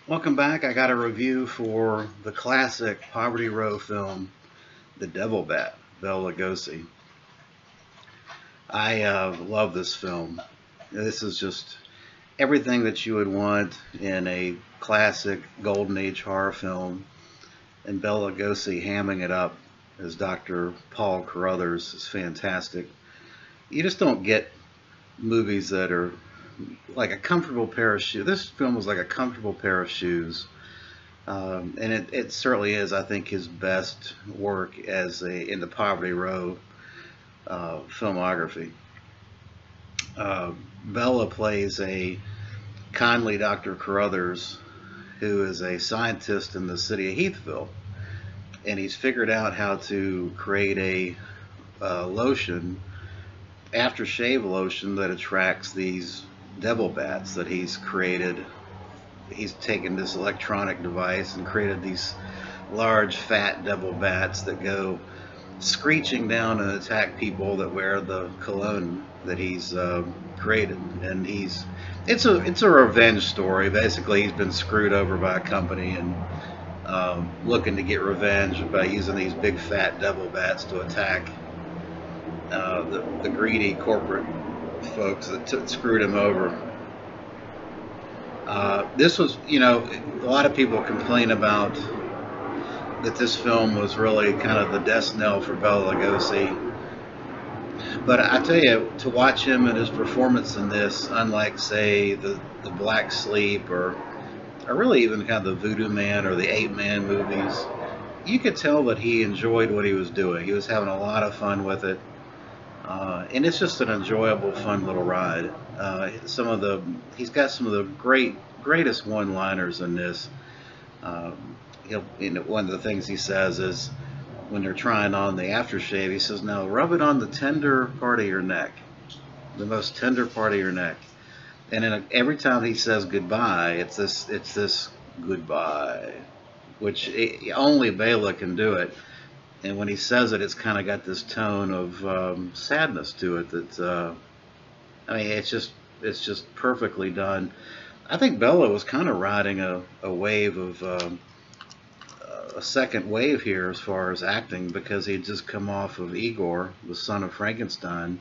Welcome back. I got a review for the classic Poverty Row film, The Devil Bat, Bela Lugosi. I love this film. This is just everything that you would want in a classic Golden Age horror film, and Bela Lugosi hamming it up as Dr. Paul Carruthers is fantastic. You just don't get movies that are like a comfortable pair of shoes. This film was like a comfortable pair of shoes. And it certainly is, I think, his best work as in the Poverty Row filmography. Uh, Bella plays a kindly Dr. Carruthers, who is a scientist in the city of Heathville, and he's figured out how to create a lotion, aftershave lotion, that attracts these devil bats that he's created. He's taken this electronic device and created these large fat devil bats that go screeching down and attack people that wear the cologne that he's created. And it's a revenge story. Basically, he's been screwed over by a company and looking to get revenge by using these big fat devil bats to attack the greedy corporate folks that screwed him over. This was, a lot of people complain about that this film was really kind of the death knell for Bela Lugosi. But I tell you, to watch him and his performance in this, unlike, say, the Black Sleep or really even kind of the Voodoo Man or the Ape Man movies, you could tell that he enjoyed what he was doing. He was having a lot of fun with it. And it's just an enjoyable, fun little ride. He's got some of the greatest one-liners in this. One of the things he says is when they're trying on the aftershave, he says, "Now rub it on the tender part of your neck, the most tender part of your neck." And every time he says goodbye, it's this goodbye, which only Bela can do it. And when he says it, it's kind of got this tone of sadness to it. It's just perfectly done. I think Bela was kind of riding a wave of a second wave here as far as acting, because he had just come off of Igor, the Son of Frankenstein,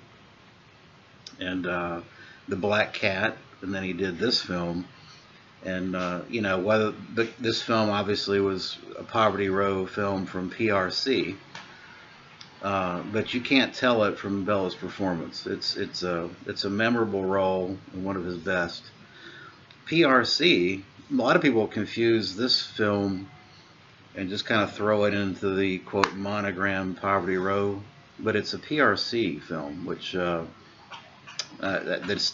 and the Black Cat, and then he did this film. And whether this film obviously was a Poverty Row film from PRC, but you can't tell it from Bella's performance. It's a memorable role and one of his best. PRC, a lot of people confuse this film and just kind of throw it into the quote monogram Poverty Row, but it's a PRC film, which the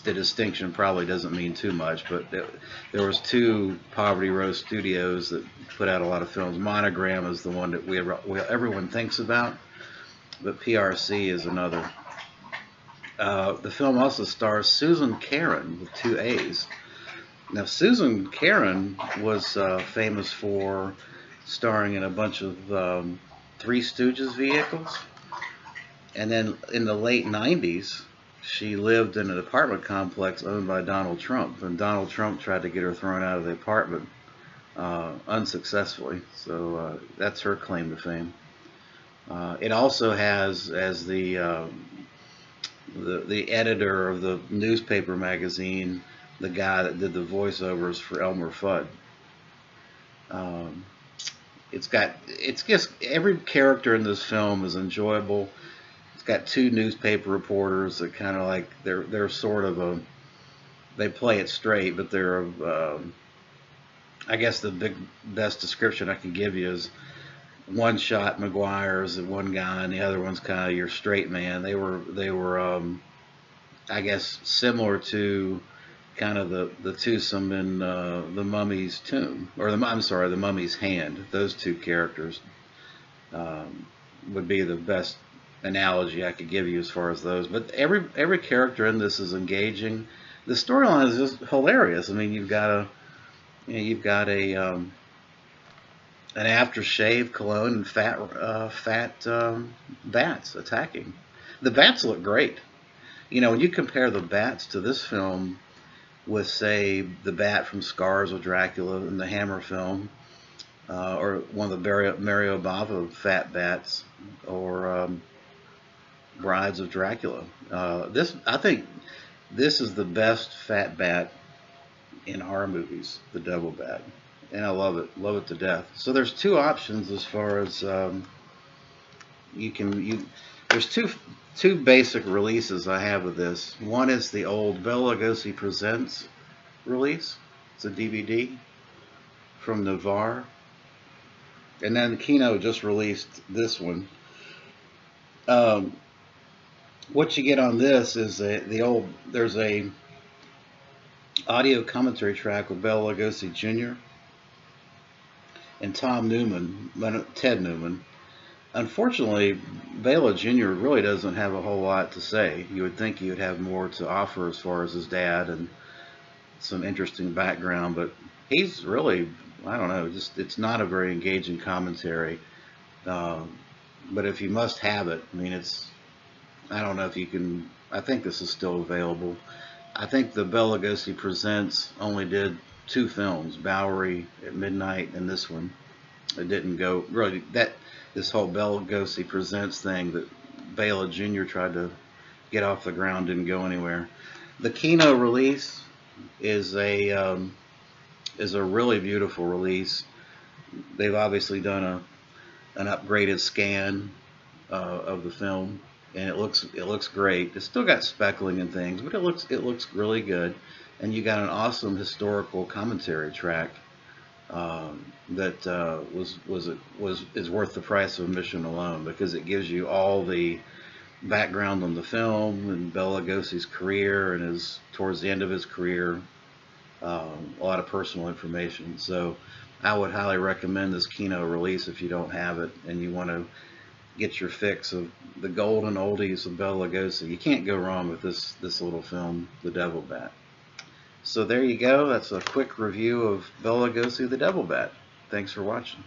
distinction probably doesn't mean too much, but there was two Poverty Row studios that put out a lot of films. Monogram is the one that everyone thinks about, but PRC is another. The film also stars Susan Karen with two A's. Now, Susan Karen was famous for starring in a bunch of Three Stooges vehicles, and then in the late 90s, she lived in an apartment complex owned by Donald Trump, and Donald Trump tried to get her thrown out of the apartment unsuccessfully. So that's her claim to fame. It also has as the editor of the newspaper magazine the guy that did the voiceovers for Elmer Fudd. It's just every character in this film is enjoyable. It's got two newspaper reporters that kind of like they're sort of they play it straight, but they're I guess the best description I can give you is one shot McGuire's the one guy, and the other one's kind of your straight man. They were I guess similar to kind of the twosome in the Mummy's tomb, or the Mummy's hand. Those two characters would be the best analogy I could give you as far as those. But every character in this is engaging. The storyline is just hilarious. I mean, you've got an aftershave cologne and fat bats attacking. The bats look great. When you compare the bats to this film, with, say, the bat from Scars of Dracula in the Hammer film, or one of the Mario Bava fat bats, or Brides of Dracula. I think this is the best fat bat in horror movies, the Devil Bat, and I love it to death. So there's two options as far as you can you. There's two basic releases I have of this. One is the old Bela Lugosi Presents release. It's a DVD from Navarre, and then Kino just released this one. Um, what you get on this is there's a audio commentary track with Bela Lugosi Jr. and Ted Newman. Unfortunately, Bela Jr. really doesn't have a whole lot to say. You would think he would have more to offer as far as his dad and some interesting background, but he's really, I don't know, just it's not a very engaging commentary. But if you must have it, I mean, I don't know if you can, I think this is still available. I think the Bela Lugosi Presents only did 2 films, Bowery at Midnight and this one. It didn't go, really, this whole Bela Lugosi Presents thing that Bela Jr. tried to get off the ground didn't go anywhere. The Kino release is a really beautiful release. They've obviously done an upgraded scan of the film, and it looks great. It's still got speckling and things, but it looks really good. And you got an awesome historical commentary track that is worth the price of admission alone, because it gives you all the background on the film and Bela Lugosi's career and towards the end of his career, a lot of personal information. So I would highly recommend this Kino release if you don't have it and you want to get your fix of the golden oldies of Bela Lugosi. You can't go wrong with this little film, The Devil Bat. So there you go. That's a quick review of Bela Lugosi, The Devil Bat. Thanks for watching.